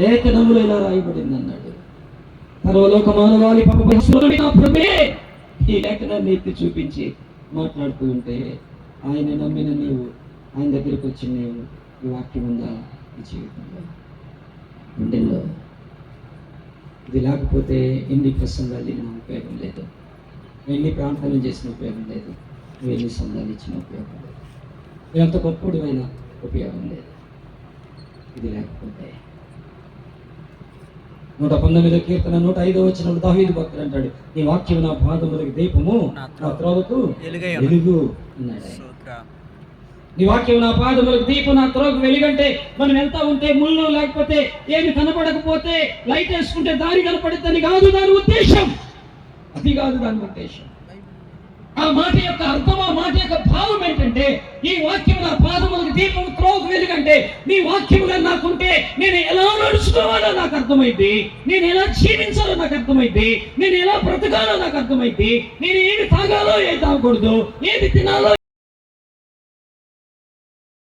లేఖనములు ఇలా రాయబడింది అన్నాడు. సర్వలోక మానవాళి పాపమే ఈ లేఖనాన్ని ఎత్తి చూపించి మాట్లాడుతూ ఉంటే ఆయన నమ్మిన నీవు, ఆయన దగ్గరికి వచ్చిన నీవు ఈ వాక్యం ఉందా ఈ జీవితంలో గుండెల్లో? ఇది లేకపోతే ఎన్ని ప్రసంగాలు నా ఉపయోగం లేదు, ఎన్ని ప్రార్థనలు చేసిన ఉపయోగం లేదు, నువ్వు ఎన్ని సంఘాలు ఇచ్చిన ఉపయోగం లేదు, నువ్వు ఎంత గొప్పడు అయినా ఉపయోగం లేదు. ఇది లేకపోతే 119వ కీర్తన 105వ వచనంలో దావీదు భక్తుడు అంటాడు, నీ వాక్యం నా పాదములకు దీపము, నా త్రోవకు వెలుగు అన్నాడు. నీ వాక్యం నా పాదములకు దీపం, నా త్రోవకు వెలుగంటే మనం వెళ్తా ఉంటే ముళ్ళు లేకపోతే ఏమి కనపడకపోతే లైట్ వేసుకుంటే దారి కనపడుతుంది కాదు దాని ఉద్దేశం. అది కాదు దాని ఉద్దేశం. ఆ మాట యొక్క అర్థం, ఆ మాట యొక్క భావం ఏంటంటే, ఈ వాక్యం నా పాదములకు దీపం, త్రోవకు వెలుగంటే నీ వాక్యముగా నాకుంటే నేను ఎలా నడుచుకోవాలో నాకు అర్థమైంది, నేను ఎలా జీవించాలో నాకు అర్థమైంది, నేను ఎలా బ్రతకాలో నాకు అర్థమైంది, నేను ఏమి తాగాలో ఏది తాగకూడదు, ఏది తినాలో